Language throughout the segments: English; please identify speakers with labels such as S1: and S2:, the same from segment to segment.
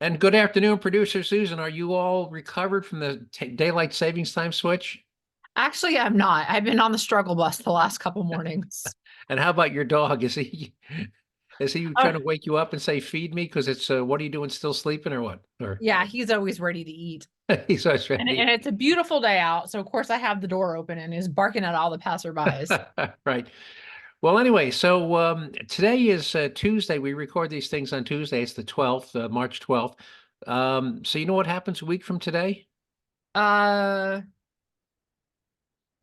S1: And good afternoon, producer Susan. Are you all recovered from the daylight savings time switch?
S2: Actually, I'm not. I've been on the struggle bus the last couple mornings.
S1: And how about your dog? Is he
S2: Oh,
S1: trying to wake you up and say, feed me? Because it's what are you doing, still sleeping or what? Or
S2: yeah, he's always ready to eat.
S1: he's always
S2: And,
S1: ready.
S2: and it's a beautiful day out. So, of course, I have the door open and is barking at all the passerbys.
S1: Right. Well, anyway, so today is Tuesday. We record these things on Tuesday. It's the 12th, March 12th. So you know what happens a week from today?
S2: Uh,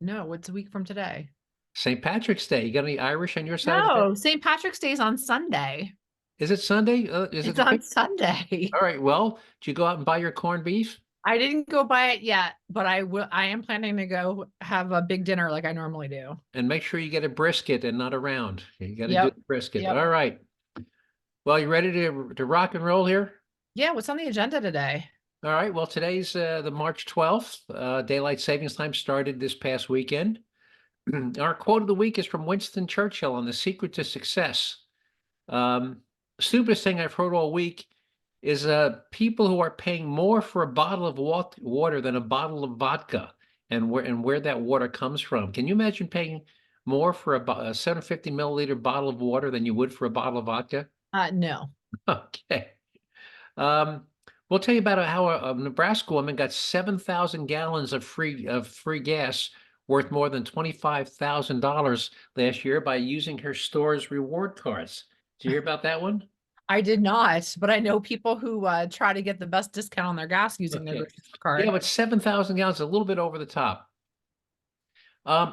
S2: no, it's a week from today.
S1: St. Patrick's Day. You got any Irish on your side of the family?
S2: No, St. Patrick's Day is on Sunday.
S1: Is it Sunday? Is it
S2: It's
S1: the
S2: on
S1: fifth?
S2: Sunday.
S1: All right. Well, did you go out and buy your corned beef?
S2: I didn't go buy it yet, but I will. I am planning to go have a big dinner like I normally do.
S1: And make sure you get a brisket and not a round. You got to do
S2: Yep.
S1: the brisket.
S2: Yep.
S1: All right. Well, you ready to rock and roll here?
S2: Yeah. What's on the agenda today?
S1: All right. Well, today's the March 12th. Daylight savings time started this past weekend. Our quote of the week is from Winston Churchill on the secret to success. Um, Stupidest thing I've heard all week is people who are paying more for a bottle of water than a bottle of vodka, and where that water comes from. Can you imagine paying more for a 750 milliliter bottle of water than you would for a bottle of vodka?
S2: No.
S1: Okay. Um, we'll tell you about how a Nebraska woman got 7,000 gallons of free gas worth more than $25,000 last year by using her store's reward cards. Did you hear about that one?
S2: I did not, but I know people who try to get the best discount on their gas using their
S1: Okay.
S2: grocery
S1: Yeah,
S2: card.
S1: but 7,000 gallons, a little bit over the top.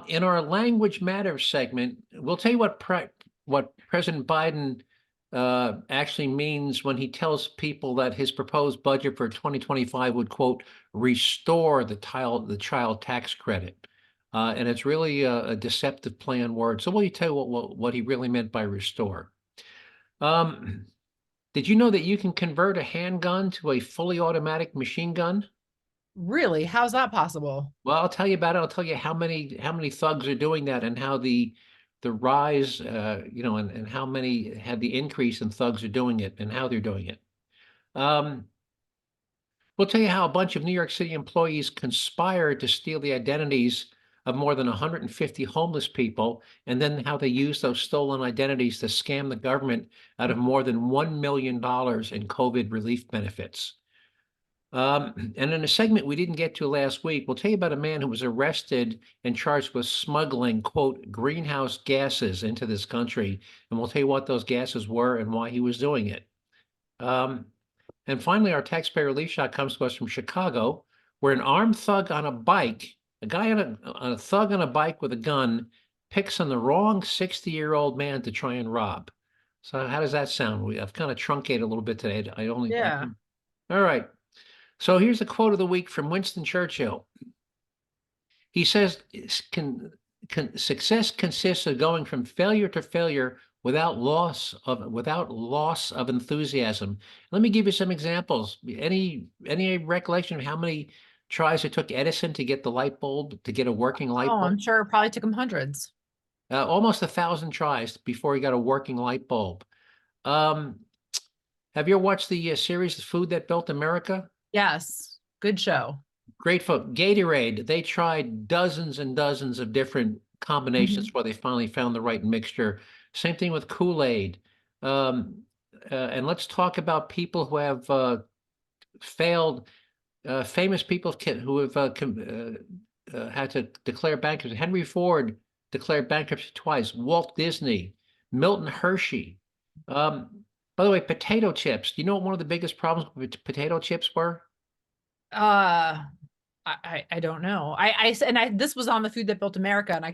S1: In our language matters segment, we'll tell you what President Biden actually means when he tells people that his proposed budget for 2025 would, quote, restore the child tax credit. And it's really a deceptive play on words. So we'll tell you what he really meant by restore. Um, did you know that you can convert a handgun to a fully automatic machine gun?
S2: Really? How's that possible?
S1: Well, I'll tell you about it. I'll tell you how many thugs are doing that and how the rise, and how many had the increase in thugs are doing it and how they're doing it. Um, we'll tell you how a bunch of New York City employees conspired to steal the identities of more than 150 homeless people, and then how they used those stolen identities to scam the government out of more than $1 million in COVID relief benefits. And in a segment we didn't get to last week, we'll tell you about a man who was arrested and charged with smuggling, quote, greenhouse gases into this country. And we'll tell you what those gases were and why he was doing it. Um, and finally, our taxpayer relief shot comes to us from Chicago, where an armed thug on a bike, a guy on a thug on a bike with a gun, picks on the wrong 60-year-old man to try and rob. So how does that sound? I've kind of truncated a little bit today.
S2: Yeah.
S1: All right. So here's a quote of the week from Winston Churchill. He says, success consists of going from failure to failure without loss of enthusiasm. Let me give you some examples. Any recollection of how many tries it took Edison to get the light bulb, to get a working light
S2: Oh,
S1: bulb?
S2: I'm sure it probably took them hundreds.
S1: Almost 1,000 tries before he got a working light bulb. Um, have you ever watched the series Food That Built America?
S2: Yes. Good show.
S1: Great for Gatorade. They tried dozens and dozens of different combinations
S2: Mhm.
S1: before they finally found the right mixture. Same thing with Kool-Aid. Um, and let's talk about people who have failed, famous people who have had to declare bankruptcy. Henry Ford declared bankruptcy twice. Walt Disney, Milton Hershey. Um, by the way, potato chips. Do you know what one of the biggest problems with potato chips were?
S2: Uh, I don't know. This was on the Food That Built America, and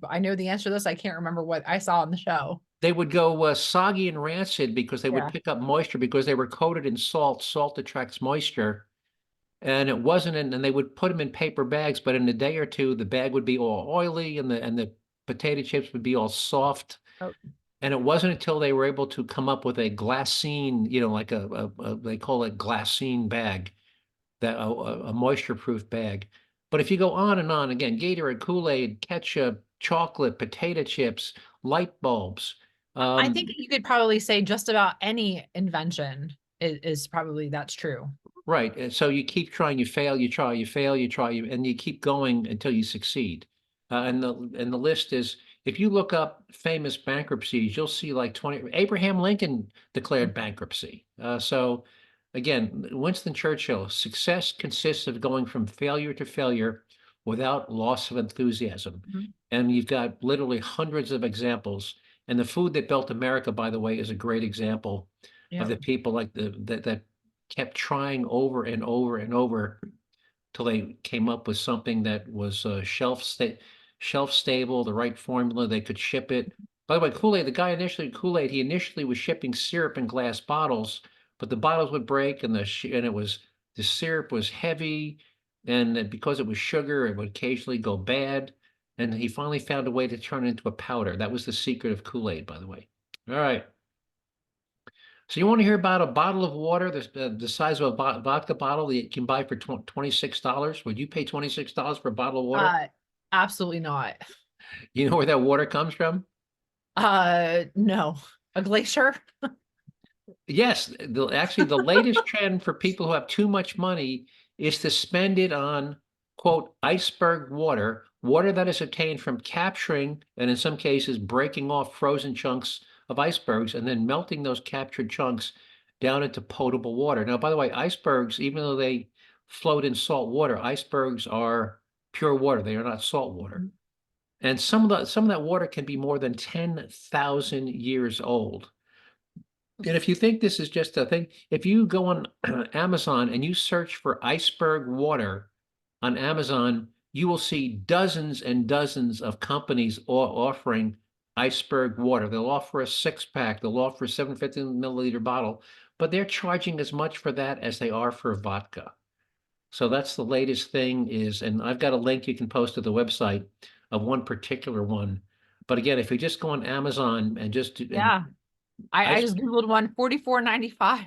S2: I know the answer to this. I can't remember what I saw on the show.
S1: They would go soggy and rancid because they would
S2: Yeah.
S1: pick up moisture because they were coated in salt. Salt attracts moisture, and it wasn't in, and they would put them in paper bags, but in a day or two, the bag would be all oily and the potato chips would be all soft.
S2: Oh,
S1: And it wasn't until they were able to come up with a glassine, like they call it glassine bag, that a moisture-proof bag. But if you go on and on again, Gatorade, Kool-Aid, ketchup, chocolate, potato chips, light bulbs.
S2: I think
S1: Um,
S2: you could probably say just about any invention is probably that's true.
S1: Right. And so you keep trying, you fail, you try, you fail, you try, and you keep going until you succeed. And the list is, if you look up famous bankruptcies, you'll see like 20. Abraham Lincoln declared bankruptcy. So again, Winston Churchill, success consists of going from failure to failure without loss of enthusiasm.
S2: Mhm.
S1: And you've got literally hundreds of examples. And the food that built America, by the way, is a great example of
S2: Yeah.
S1: the people like that kept trying over and over and over till they came up with something that was shelf stable, the right formula. They could ship it. By the way, Kool-Aid, the guy initially Kool-Aid, he initially was shipping syrup in glass bottles, but the bottles would break and the syrup was heavy, and because it was sugar, it would occasionally go bad. And he finally found a way to turn it into a powder. That was the secret of Kool-Aid, by the way. All right. So you want to hear about a bottle of water the size of a vodka bottle that you can buy for $26? Would you pay $26 for a bottle of water?
S2: Uh, Absolutely not.
S1: You know where that water comes from?
S2: No. A glacier?
S1: Yes, actually the latest trend for people who have too much money is to spend it on, quote, iceberg water, water that is obtained from capturing and in some cases breaking off frozen chunks of icebergs and then melting those captured chunks down into potable water. Now, by the way, icebergs, even though they float in salt water, icebergs are pure water. They are not salt water. And some of that water can be more than 10,000 years old. And if you think this is just a thing, if you go on Amazon and you search for iceberg water on Amazon, you will see dozens and dozens of companies offering iceberg water. They'll offer a 6-pack, they'll offer a 750 milliliter bottle, but they're charging as much for that as they are for vodka. So that's the latest thing and I've got a link you can post to the website of one particular one. But again, if you just go on Amazon and
S2: Yeah. I
S1: ice,
S2: just Googled one, 44.95.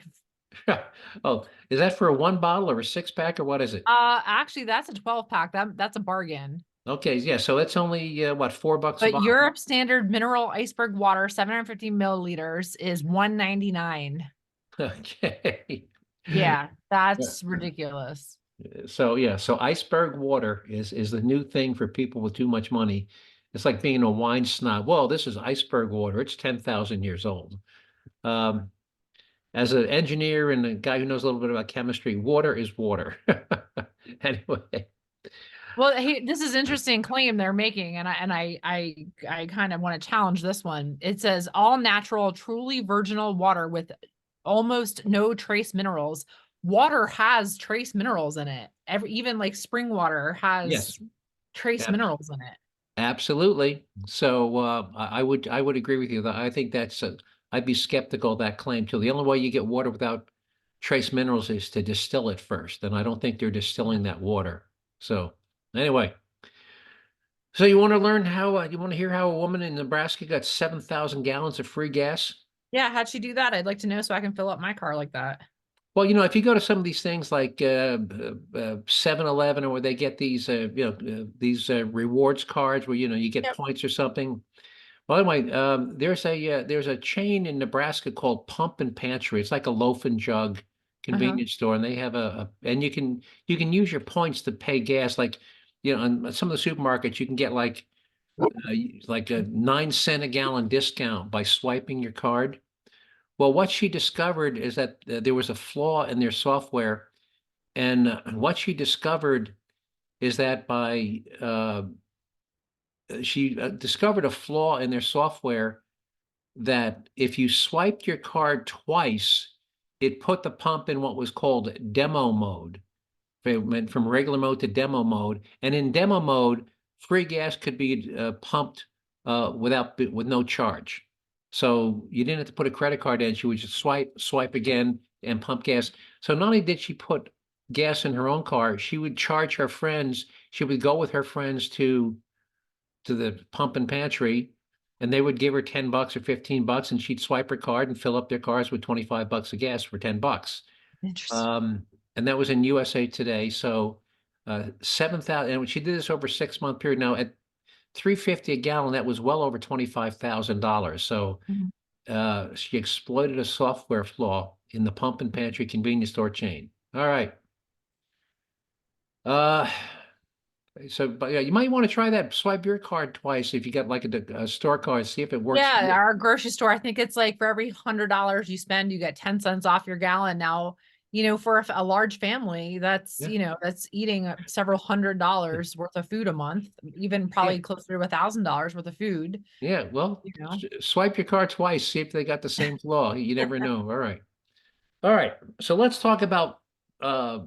S1: oh, is that for a 1 bottle or a 6-pack or what is it?
S2: Actually that's a 12 pack. That's a bargain.
S1: Okay, yeah, so it's only what, $4 a
S2: But
S1: bottle?
S2: Europe standard mineral iceberg water, 750 milliliters is 199.
S1: Okay.
S2: Yeah,
S1: Yeah.
S2: that's ridiculous.
S1: So yeah, so iceberg water is the new thing for people with too much money. It's like being a wine snob. Well, this is iceberg water. It's 10,000 years old. Um, as an engineer and a guy who knows a little bit about chemistry, water is water. Anyway.
S2: Well, hey, this is interesting claim they're making, and I kind of want to challenge this one. It says all natural, truly virginal water with almost no trace minerals. Water has trace minerals in it. Even like spring water has
S1: Yes.
S2: trace minerals in it.
S1: Absolutely. So I would agree with you that I think I'd be skeptical of that claim too. The only way you get water without trace minerals is to distill it first, and I don't think they're distilling that water. So anyway, so you want to learn how you want to hear how a woman in Nebraska got 7,000 gallons of free gas?
S2: Yeah, how'd she do that? I'd like to know so I can fill up my car like that.
S1: Well, if you go to some of these things like 7-Eleven or where they get these these rewards cards where you get
S2: Yep.
S1: points or something. By the way, there's a chain in Nebraska called Pump and Pantry. It's like a loaf and jug
S2: Uh-huh.
S1: convenience store, and they have and you can use your points to pay gas. Like, on some of the supermarkets, you can get like a 9 cent a gallon discount by swiping your card. Well, what she discovered is that there was a flaw in their software, and what she discovered is that she discovered a flaw in their software that if you swiped your card twice, it put the pump in what was called demo mode. It went from regular mode to demo mode, and in demo mode, free gas could be pumped with no charge. So you didn't have to put a credit card in. She would just swipe again, and pump gas. So not only did she put gas in her own car, she would charge her friends. She would go with her friends to the pump and pantry, and they would give her $10 or $15, and she'd swipe her card and fill up their cars with $25 of gas for $10.
S2: Interesting.
S1: And that was in USA Today. So 7,000, and she did this over a 6-month period. Now at 350 a gallon, that was well over $25,000. So
S2: Mhm.
S1: she exploited a software flaw. in the pump and pantry convenience store chain. All right. Uh, so, but yeah, you might want to try that. Swipe your card twice if you got like a store card. See if it works for
S2: Yeah,
S1: you.
S2: our grocery store, I think it's like for every $100 you spend, you get 10 cents off your gallon. Now, for a large family, that's,
S1: Yeah,
S2: that's eating several $100 worth of food a month, even
S1: yeah,
S2: probably closer to $1,000 worth of food,
S1: yeah. Well,
S2: you know.
S1: swipe your card twice. See if they got the same flaw. You never know. All right. All right. So let's talk about uh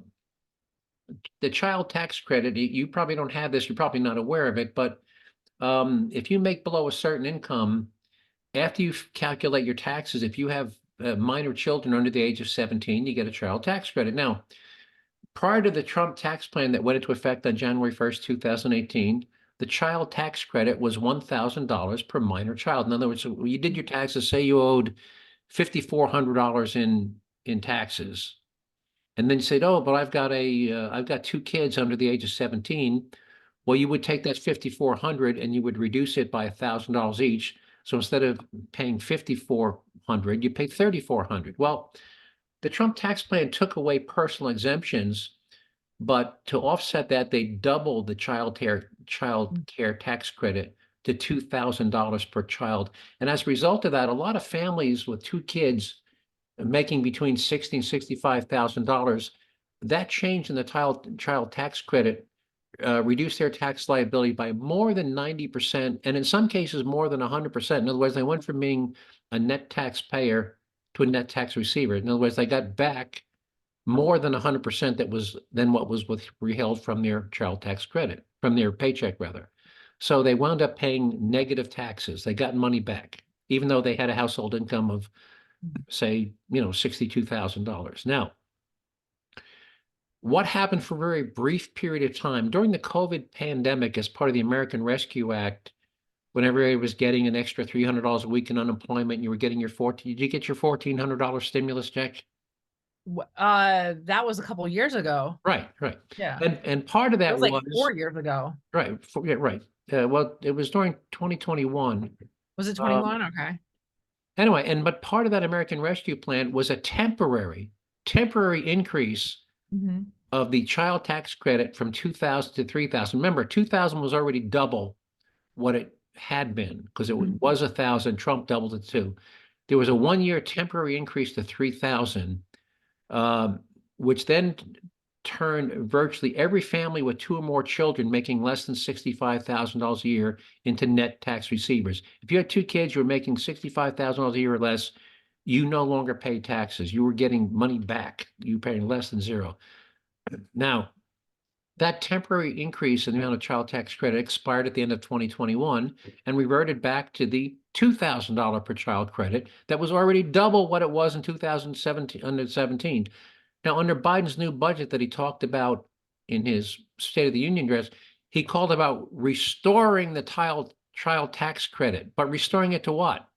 S1: the child tax credit. You probably don't have this. You're probably not aware of it, but if you make below a certain income, after you calculate your taxes, if you have minor children under the age of 17, you get a child tax credit. Now, prior to the Trump tax plan that went into effect on January 1st, 2018, the child tax credit was $1,000 per minor child. In other words, when you did your taxes, say you owed $5,400 in taxes, and then you said, "Oh, but I've got two kids under the age of 17." Well, you would take that 5,400 and you would reduce it by $1,000 each. So instead of paying 5,400, you pay 3,400. Well, the Trump tax plan took away personal exemptions, but to offset that, they doubled the child care tax credit to $2,000 per child. And as a result of that, a lot of families with two kids making between $60,000 and $65,000, that change in the child tax credit reduced their tax liability by more than 90%, and in some cases more than 100%. In other words, they went from being a net taxpayer to a net tax receiver. In other words, they got back more than 100% than what was withheld from their child tax credit, from their paycheck rather. So they wound up paying negative taxes. They got money back, even though they had a household income of, say, $62,000. Now, what happened for a very brief period of time during the COVID pandemic as part of the American Rescue Act, when everybody was getting an extra $300 a week in unemployment, and you were getting did you get your $1,400 stimulus check?
S2: That was a couple years ago.
S1: Right, right.
S2: Yeah.
S1: And part of
S2: It
S1: that
S2: was like
S1: was,
S2: 4 years ago.
S1: right, yeah, right. Well, it was during 2021.
S2: Was it
S1: Um,
S2: 21? Okay.
S1: anyway, but part of that American Rescue Plan was a temporary increase
S2: Mhm.
S1: of the child tax credit from 2,000 to 3,000. Remember, 2,000 was already double what it had been because it
S2: Mhm.
S1: was 1,000. Trump doubled it too. There was a 1 year temporary increase to 3,000, um, which then turned virtually every family with two or more children making less than $65,000 a year into net tax receivers. If you had two kids, you were making $65,000 a year or less, you no longer paid taxes. You were getting money back. You were paying less than zero. Now, that temporary increase in the amount of child tax credit expired at the end of 2021 and reverted back to the $2,000 per child credit that was already double what it was in 2017 under 17. Now, under Biden's new budget that he talked about in his State of the Union address, he called about restoring the child tax credit, but restoring it to what?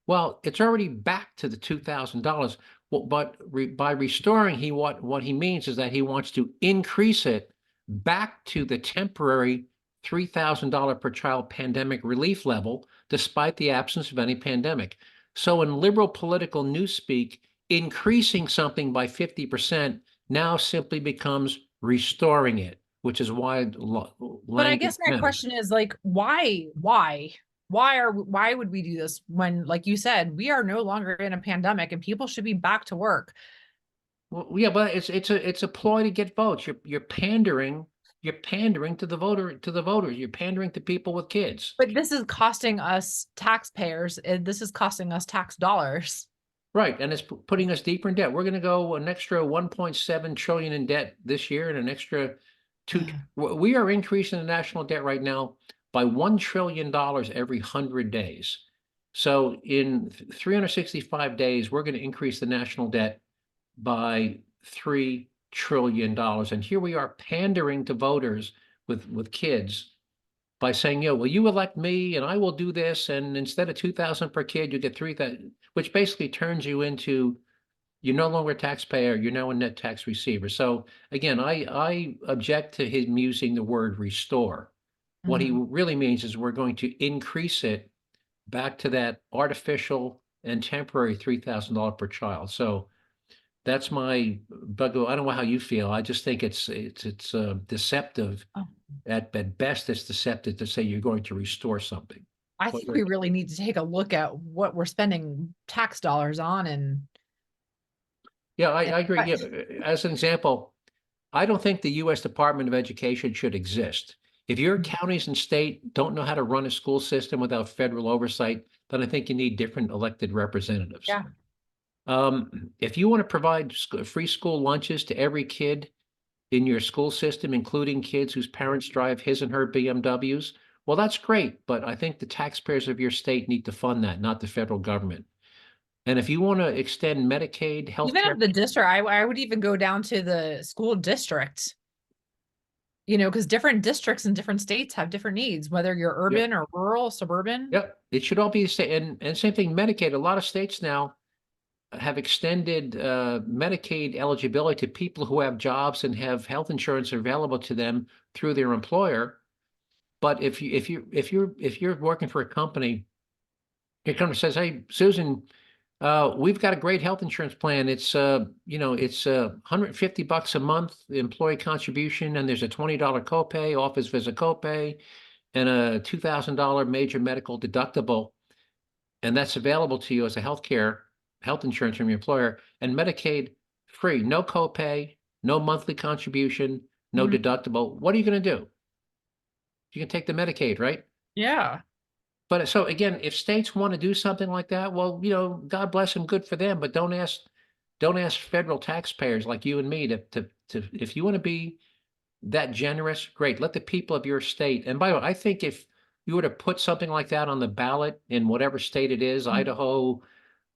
S1: Well, it's already back to the $2,000. Well, but by restoring, what he means is that he wants to increase it back to the temporary $3,000 per child pandemic relief level, despite the absence of any pandemic. So, in liberal political newspeak, increasing something by 50% now simply becomes restoring it, which is why
S2: But I
S1: language
S2: guess my
S1: matters.
S2: question is like, why would we do this when, like you said, we are no longer in a pandemic and people should be back to work?
S1: Well, yeah, but it's a ploy to get votes. You're pandering to the voters. You're pandering to people with kids.
S2: But this is costing us taxpayers, and this is costing us tax dollars.
S1: Right, and it's putting us deeper in debt. We're going to go an extra 1.7 trillion in debt this year and an extra two. We are increasing the national debt right now by $1 trillion every 100 days. So in 365 days, we're going to increase the national debt by $3 trillion. And here we are pandering to voters with kids by saying, "Yeah, well, you elect me and I will do this. And instead of 2,000 per kid, you get 3,000," which basically turns you into, you're no longer a taxpayer, you're now a net tax receiver. So again, I object to him using the word restore. What he
S2: Mhm.
S1: really means is we're going to increase it back to that artificial and temporary $3,000 per child. So That's my bugaboo. I don't know how you feel. I just think it's deceptive.
S2: Oh,
S1: At best, it's deceptive to say you're going to restore something.
S2: I
S1: Well,
S2: think we really need to take a look at what we're spending tax dollars on
S1: yeah,
S2: and
S1: I agree. Yeah, as an example, I don't think the U.S. Department of Education should exist. If your counties and state don't know how to run a school system without federal oversight, then I think you need different elected representatives.
S2: yeah.
S1: If you want to provide free school lunches to every kid in your school system, including kids whose parents drive his and her BMWs, well, that's great. But I think the taxpayers of your state need to fund that, not the federal government. And if you want to extend Medicaid,
S2: Even
S1: healthcare,
S2: if the district, I would even go down to the school district, because different districts in different states have different needs, whether you're
S1: yep,
S2: urban or rural, suburban.
S1: yep, it should all be the same. And same thing, Medicaid. A lot of states now have extended Medicaid eligibility to people who have jobs and have health insurance available to them through their employer. But if you're working for a company, your company says, "Hey, Susan, we've got a great health insurance plan. It's $150 a month, the employee contribution, and there's a $20 copay, office visit copay, and a $2,000 major medical deductible, and that's available to you as a health insurance from your employer, and Medicaid free, no copay, no monthly contribution, no
S2: Mhm.
S1: deductible. What are you going to do? You can take the Medicaid, right?
S2: Yeah.
S1: But so again, if states want to do something like that, well, God bless them, good for them. But don't ask federal taxpayers like you and me to if you want to be that generous, great. Let the people of your state. And by the way, I think if you were to put something like that on the ballot in whatever state it is,
S2: Mhm.
S1: Idaho,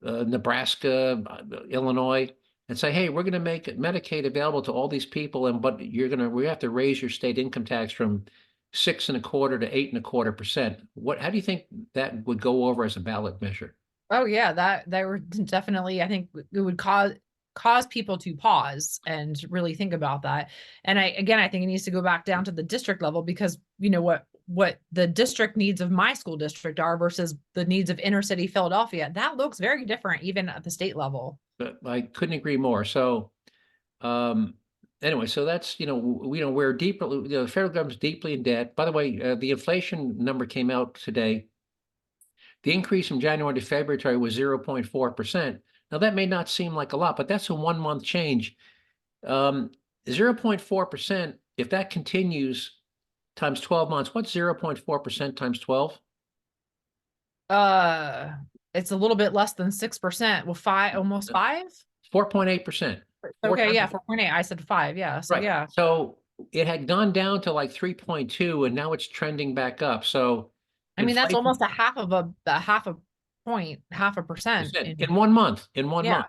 S1: Nebraska, Illinois, and say, hey, we're going to make Medicaid available to all these people, but we have to raise your state income tax from 6.25% to 8.25%. How do you think that would go over as a ballot measure?
S2: Oh yeah, that were definitely, I think it would cause people to pause and really think about that. And I think it needs to go back down to the district level, because what the district needs of my school district are versus the needs of inner city Philadelphia. That looks very different even at the state level.
S1: But I couldn't agree more. So um, anyway, so that's we're deeply the federal government's deeply in debt. By the way, the inflation number came out today. The increase from January to February was 0.4%. Now, that may not seem like a lot, but that's a 1-month change. 0.4%, if that continues times 12 months, what's 0.4% times 12?
S2: Uh, it's a little bit less than 6%. Well, almost five.
S1: 4.8%. Four
S2: Okay,
S1: times.
S2: yeah, 4.8. I said five. Yeah, so
S1: Right.
S2: yeah.
S1: So it had gone down to like 3.2, and now it's trending back up. So
S2: I mean, that's
S1: inflation
S2: almost a half a point, half a percent
S1: percent
S2: in,
S1: in 1 month, in one
S2: yeah.
S1: month.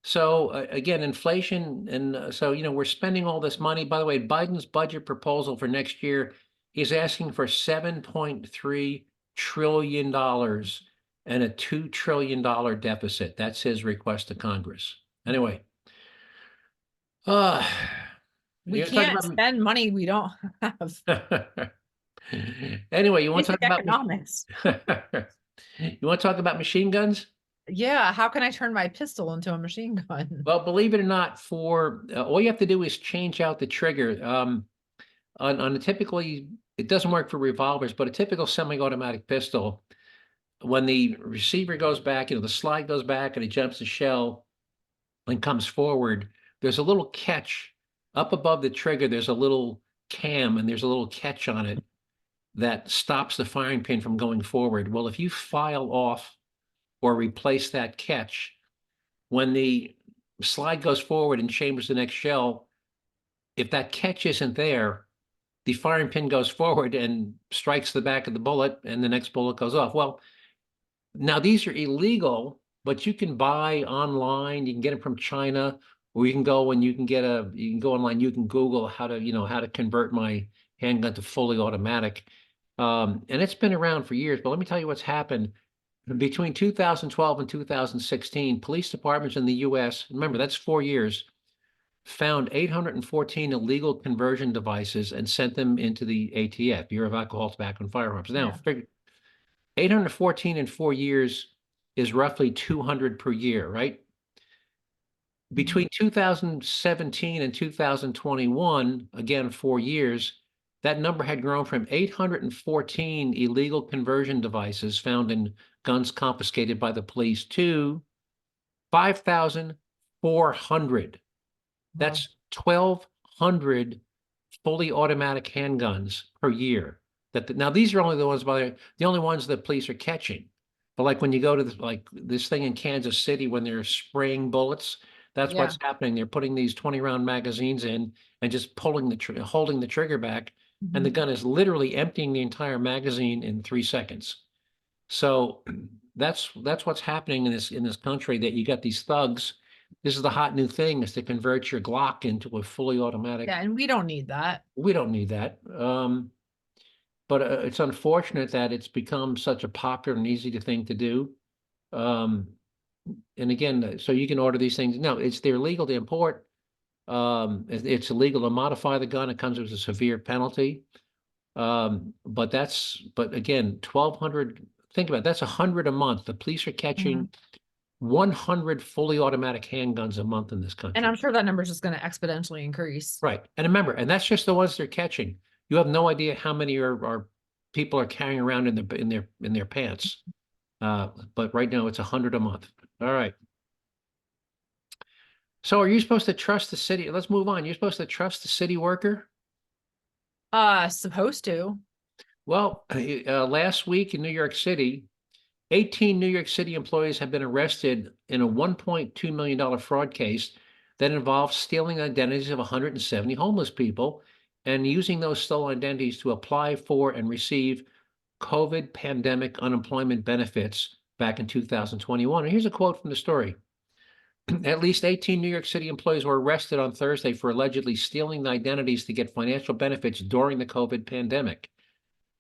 S1: So again, inflation, and so we're spending all this money. By the way, Biden's budget proposal for next year is asking for $7.3 trillion and a $2 trillion deficit. That's his request to Congress. Anyway, uh,
S2: We
S1: you want to
S2: can't
S1: talk
S2: spend money we don't have.
S1: about anyway, you want to
S2: Basic
S1: talk about
S2: economics.
S1: you want to talk about machine guns?
S2: Yeah, how can I turn my pistol into a machine gun?
S1: Well, believe it or not, for all you have to do is change out the trigger. On a typically, it doesn't work for revolvers, but a typical semi-automatic pistol, when the receiver goes back, the slide goes back and it jumps the shell and comes forward, there's a little catch up above the trigger. There's a little cam and there's a little catch on it that stops the firing pin from going forward. Well, if you file off or replace that catch, when the slide goes forward and chambers the next shell, if that catch isn't there, the firing pin goes forward and strikes the back of the bullet, and the next bullet goes off. Well, now these are illegal, but you can buy online. You can get them from China, or you can go online. You can Google how to convert my handgun to fully automatic. And it's been around for years. But let me tell you what's happened between 2012 and 2016. Police departments in the U.S. Remember, that's 4 years, found 814 illegal conversion devices and sent them into the ATF, Bureau of Alcohol, Tobacco, and Firearms. Now,
S2: Yeah.
S1: figure 814 in 4 years is roughly 200 per year, right? Between 2017 and 2021, again, 4 years, that number had grown from 814 illegal conversion devices found in guns confiscated by the police to 5,400. That's 1,200 fully automatic handguns per year. Now these are only the ones the only ones that police are catching. But like when you go to this thing in Kansas City when they're spraying bullets, that's
S2: Yeah.
S1: what's happening. They're putting these 20-round magazines in and just holding the trigger back, and the
S2: Mhm.
S1: gun is literally emptying the entire magazine in 3 seconds. So that's what's happening in this country, that you got these thugs. This is the hot new thing, is to convert your Glock into a fully automatic.
S2: Yeah, and we don't need that.
S1: We don't need that. But it's unfortunate that it's become such a popular and easy thing to do. Um, and again, so you can order these things. No, they're legal to import. It's illegal to modify the gun. It comes with a severe penalty. But again, 1,200. Think about it, that's 100 a month. The police are catching 100 fully automatic handguns a month in this
S2: And
S1: country.
S2: I'm sure that number is just going to exponentially increase.
S1: Right. And remember, and that's just the ones they're catching. You have no idea how many are people are carrying around in their pants. But right now it's 100 a month. All right. So are you supposed to trust the city? Let's move on. You're supposed to trust the city worker?
S2: Supposed to.
S1: Well, last week in New York City, 18 New York City employees have been arrested in a $1.2 million fraud case that involves stealing identities of 170 homeless people and using those stolen identities to apply for and receive COVID pandemic unemployment benefits back in 2021. And here's a quote from the story. At least 18 New York City employees were arrested on Thursday for allegedly stealing the identities to get financial benefits during the COVID pandemic.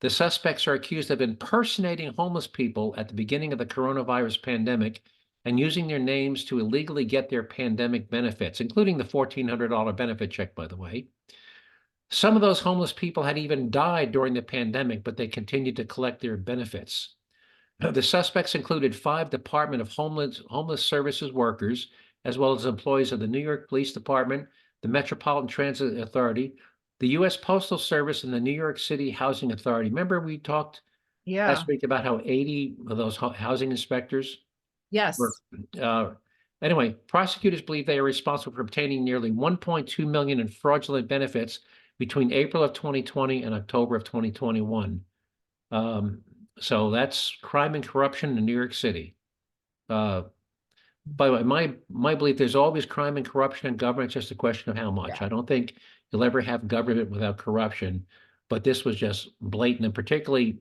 S1: The suspects are accused of impersonating homeless people at the beginning of the coronavirus pandemic and using their names to illegally get their pandemic benefits, including the $1,400 benefit check, by the way. Some of those homeless people had even died during the pandemic, but they continued to collect their benefits. The suspects included 5 Department of Homeless Services workers, as well as employees of the New York Police Department, the Metropolitan Transit Authority, the U.S. Postal Service, and the New York City Housing Authority. Remember we talked last
S2: Yeah.
S1: week about how 80 of those housing inspectors were.
S2: Yes.
S1: Anyway, prosecutors believe they are responsible for obtaining nearly 1.2 million in fraudulent benefits between April of 2020 and October of 2021. So that's crime and corruption in New York City. By the way, my belief, there's always crime and corruption in government. It's just a question of how much.
S2: Yeah.
S1: I don't think you'll ever have government without corruption, but this was just blatant, and particularly,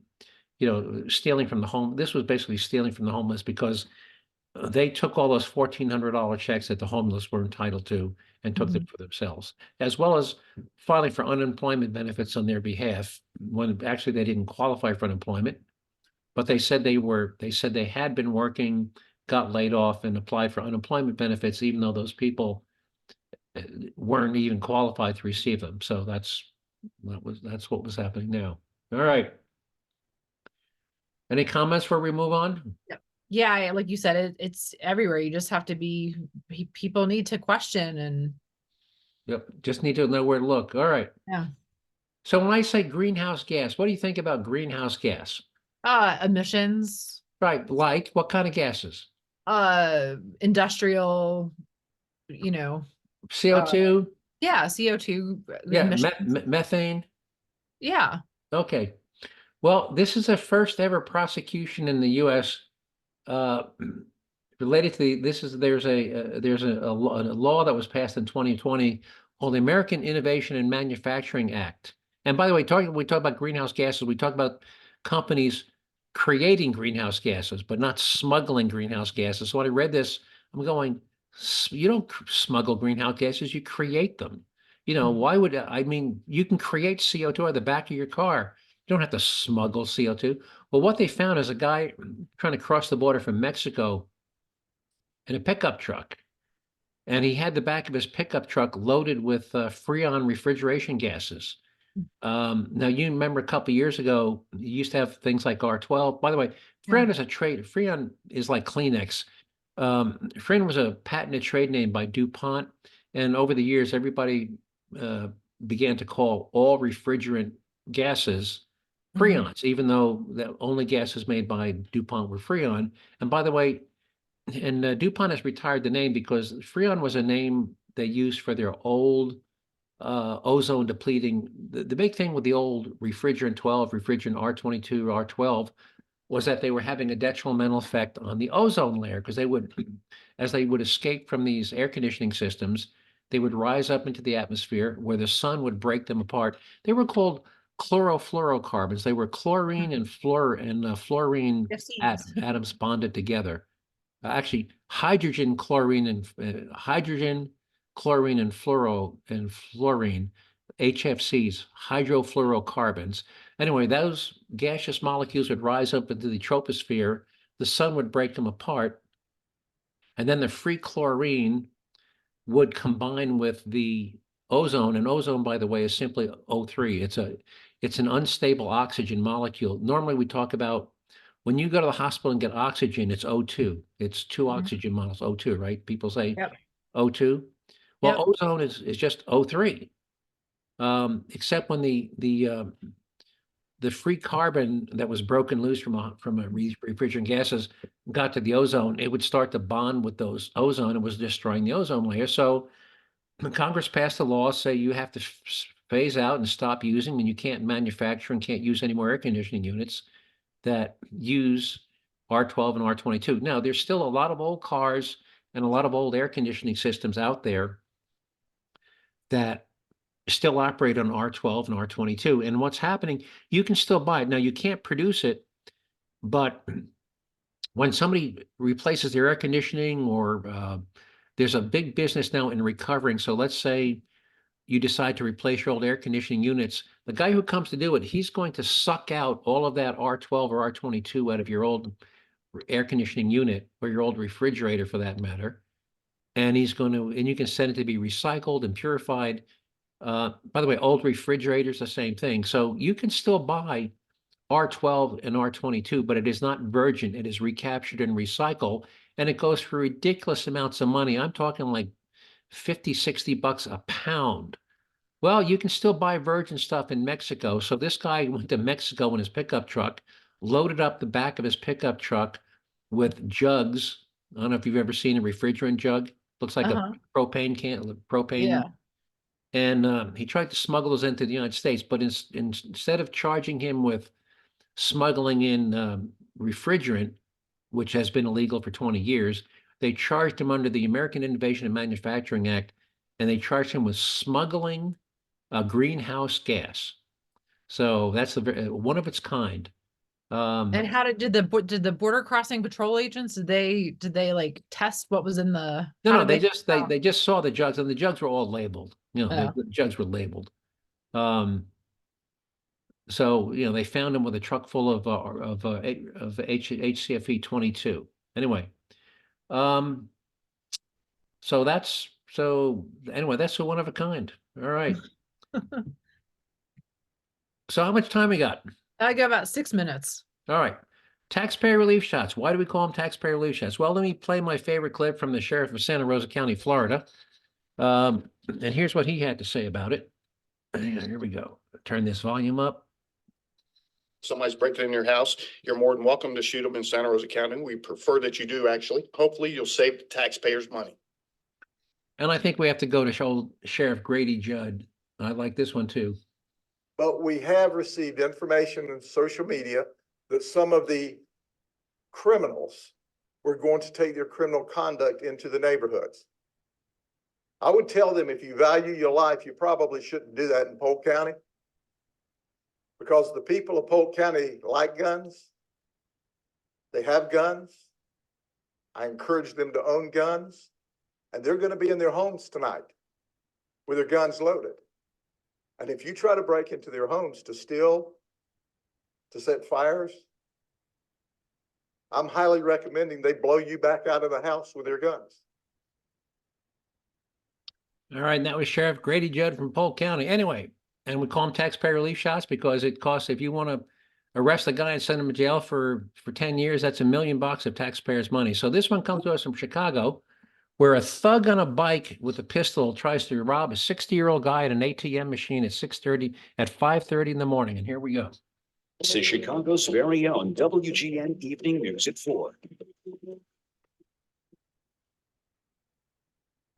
S1: stealing from the home. This was basically stealing from the homeless because they took all those $1,400 checks that the homeless were entitled to and took them for themselves, as well as filing for unemployment benefits on their behalf when actually they didn't qualify for unemployment. But they said they had been working, got laid off, and applied for unemployment benefits, even though those people weren't even qualified to receive them. So that's what was happening now. All right. Any comments before we move on?
S2: Yeah, like you said, it's everywhere. You just have to people need to question and
S1: Yep. Just need to know where to look. All right.
S2: yeah.
S1: So when I say greenhouse gas, what do you think about greenhouse gas?
S2: Emissions,
S1: Right. Like what kind of gases?
S2: industrial, you know,
S1: CO2?
S2: yeah, CO2
S1: Yeah.
S2: emissions.
S1: Methane?
S2: Yeah.
S1: Okay. Well, this is the first ever prosecution in the U.S. uh, related to there's a law that was passed in 2020 called the American Innovation and Manufacturing Act. And by the way, we talk about greenhouse gases, we talk about companies creating greenhouse gases, but not smuggling greenhouse gases. So when I read this, I'm going, you don't smuggle greenhouse gases, you create them. Why would I mean, you can create CO2 out of the back of your car. You don't have to smuggle CO2. Well, what they found is a guy trying to cross the border from Mexico in a pickup truck. And he had the back of his pickup truck loaded with Freon refrigeration gases. Now, you remember a couple of years ago, you used to have things like R12. By the way, Freon is like Kleenex. Freon was a patented trade name by DuPont, and over the years, everybody uh, began to call all refrigerant gases
S2: Mhm.
S1: freons, even though the only gases made by DuPont were freon. And by the way, and DuPont has retired the name because freon was a name they used for their old ozone depleting. The big thing with the old refrigerant 12, refrigerant R22, R12 was that they were having a detrimental effect on the ozone layer because they would, as they would escape from these air conditioning systems, they would rise up into the atmosphere where the sun would break them apart. They were called chlorofluorocarbons. They were chlorine and fluorine
S2: Fifteens.
S1: atoms bonded together. Actually, hydrogen, chlorine, and fluorine, HFCs, hydrofluorocarbons. Anyway, those gaseous molecules would rise up into the troposphere. The sun would break them apart, and then the free chlorine would combine with the ozone. And ozone, by the way, is simply O3. It's an unstable oxygen molecule. Normally, we talk about when you go to the hospital and get oxygen, it's O2. It's two
S2: Mhm.
S1: oxygen molecules, O2, right? People say
S2: Yep.
S1: O2. Well,
S2: Yep.
S1: ozone is just O3. Except when the free carbon that was broken loose from a refrigerant gases got to the ozone, it would start to bond with those ozone and was destroying the ozone layer. So Congress passed a law say you have to phase out and stop using, and you can't manufacture and can't use any more air conditioning units that use R12 and R22. Now, there's still a lot of old cars and a lot of old air conditioning systems out there that still operate on R12 and R22. And what's happening, you can still buy it. Now, you can't produce it, but when somebody replaces their air conditioning or there's a big business now in recovering. So let's say you decide to replace your old air conditioning units, the guy who comes to do it, he's going to suck out all of that R12 or R22 out of your old air conditioning unit or your old refrigerator for that matter. And and you can send it to be recycled and purified. By the way, old refrigerators, the same thing. So you can still buy R12 and R22, but it is not virgin. It is recaptured and recycled, and it goes for ridiculous amounts of money. I'm talking like 50, 60 bucks a pound. Well, you can still buy virgin stuff in Mexico. So this guy went to Mexico in his pickup truck, loaded up the back of his pickup truck with jugs. I don't know if you've ever seen a refrigerant jug. Looks like a
S2: Uh-huh.
S1: propane.
S2: Yeah.
S1: And he tried to smuggle those into the United States, but instead of charging him with smuggling in refrigerant, which has been illegal for 20 years, they charged him under the American Innovation and Manufacturing Act, and they charged him with smuggling a greenhouse gas. So that's one of its kind.
S2: And how did the border crossing patrol agents, did they like test what was in
S1: no,
S2: how
S1: no,
S2: did
S1: they
S2: they
S1: just they
S2: out?
S1: they just saw the jugs, and the jugs were all labeled.
S2: Oh.
S1: The jugs were labeled. Um, so they found him with a truck full of HCFE 22. Anyway, um, that's a one of a kind. All right. So how much time we got?
S2: I got about 6 minutes.
S1: All right. Taxpayer relief shots. Why do we call them taxpayer relief shots? Well, let me play my favorite clip from the sheriff of Santa Rosa County, Florida. And here's what he had to say about it. Here we go. Turn this volume up.
S3: Somebody's breaking in your house, you're more than welcome to shoot them in Santa Rosa County. We prefer that you do, actually. Hopefully, you'll save the taxpayers money.
S1: And I think we have to go to Sheriff Grady Judd. I like this one too.
S4: But we have received information in social media that some of the criminals were going to take their criminal conduct into the neighborhoods. I would tell them, if you value your life, you probably shouldn't do that in Polk County, because the people of Polk County like guns. They have guns. I encourage them to own guns, and they're going to be in their homes tonight with their guns loaded. And if you try to break into their homes to steal, to set fires, I'm highly recommending they blow you back out of the house with their guns.
S1: All right, and that was Sheriff Grady Judd from Polk County. Anyway, and we call them taxpayer relief shots because it costs, if you want to arrest a guy and send him to jail for 10 years. That's $1 million of taxpayers' money. So this one comes to us from Chicago, where a thug on a bike with a pistol tries to rob a 60-year-old guy at an ATM machine at 5:30 in the morning. And here we go.
S5: This is Chicago's very own WGN Evening News at 4.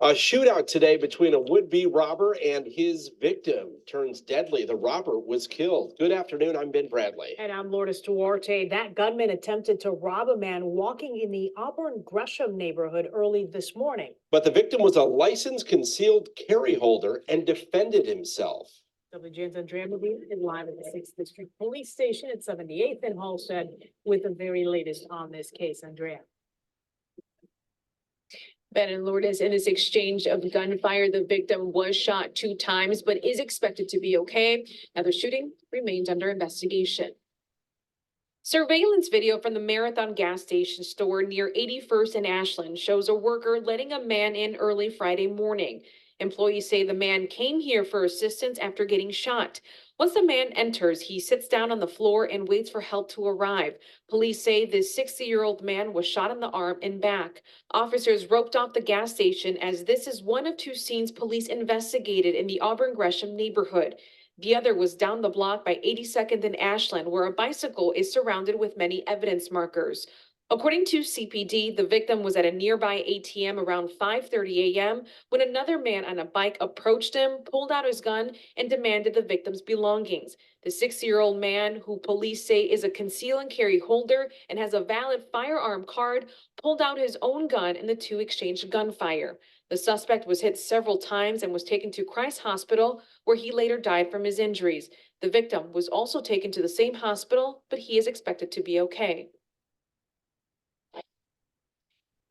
S6: A shootout today between a would-be robber and his victim turns deadly. The robber was killed. Good afternoon, I'm Ben Bradley.
S7: And I'm Lourdes Duarte. That gunman attempted to rob a man walking in the Auburn Gresham neighborhood early this morning.
S6: But the victim was a licensed concealed carry holder and defended himself.
S7: WGN's Andrea Medina is live at the 6th District Police Station at 78th and Halsted with the very latest on this case. Andrea.
S8: Ben and Lourdes, in this exchange of gunfire, the victim was shot 2 times, but is expected to be okay. Now the shooting remains under investigation. Surveillance video from the Marathon gas station store near 81st and Ashland shows a worker letting a man in early Friday morning. Employees say the man came here for assistance after getting shot. Once the man enters, he sits down on the floor and waits for help to arrive. Police say this 60-year-old man was shot in the arm and back. Officers roped off the gas station as this is one of 2 scenes police investigated in the Auburn Gresham neighborhood. The other was down the block by 82nd and Ashland, where a bicycle is surrounded with many evidence markers. According to CPD, the victim was at a nearby ATM around 5:30 a.m. when another man on a bike approached him, pulled out his gun, and demanded the victim's belongings. The 60-year-old man, who police say is a conceal and carry holder and has a valid firearm card, pulled out his own gun and the 2 exchanged gunfire. The suspect was hit several times and was taken to Christ Hospital, where he later died from his injuries. The victim was also taken to the same hospital, but he is expected to be okay.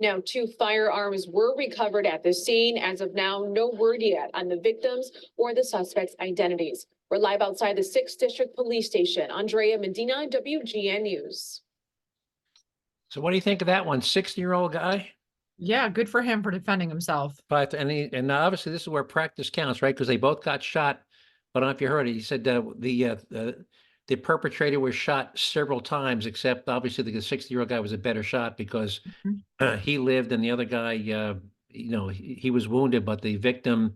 S8: Now, 2 firearms were recovered at the scene. As of now, no word yet on the victims or the suspects' identities. We're live outside the 6th District Police Station. Andrea Medina, WGN News.
S1: So what do you think of that one? 60-year-old guy?
S2: Yeah, good for him for defending himself.
S1: But, and obviously this is where practice counts, right? Because they both got shot. But I don't know if you heard it. He said the perpetrator was shot several times, except obviously the 60-year-old guy was a better shot because he lived and the other guy, he was wounded, but the victim,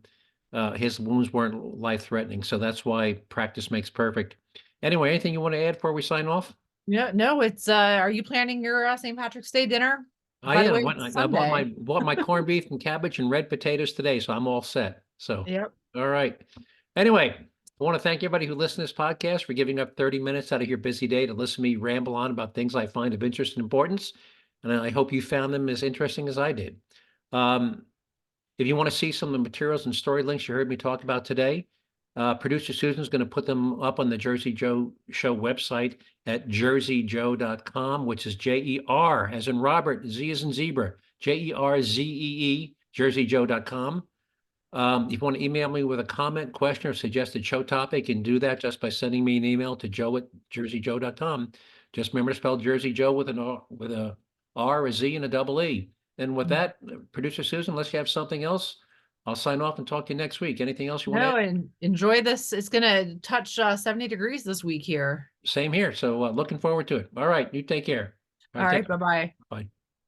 S1: his wounds weren't life-threatening. So that's why practice makes perfect. Anyway, anything you want to add before we sign off?
S2: Yeah, no, it's, are you planning your St. Patrick's Day dinner?
S1: I
S2: By the
S1: am.
S2: way,
S1: I
S2: it's
S1: bought my corned beef and cabbage and red potatoes today, so I'm all set. So,
S2: Yep.
S1: all right. Anyway, I want to thank everybody who listened to this podcast for giving up 30 minutes out of your busy day to listen to me ramble on about things I find of interest and importance. And I hope you found them as interesting as I did. If you want to see some of the materials and story links you heard me talk about today, producer Susan's going to put them up on the Jerzee Joe Show website at JerzeeJoe.com, which is J-E-R as in Robert, Z as in zebra, J-E-R-Z-E-E, JerzeeJoe.com. If you want to email me with a comment, question, or suggested show topic, you can do that just by sending me an email to joe@JerzeeJoe.com. Just remember to spell Jerzee Joe with a R, a Z, and a double E. And with that, producer Susan, unless you have something else, I'll sign off and talk to you next week. Anything else you want to
S2: No,
S1: add?
S2: and enjoy this. It's going to touch 70 degrees this week here.
S1: Same here. So looking forward to it. All right. You take care.
S2: All right.
S1: take care.
S2: Bye-bye.
S1: Bye.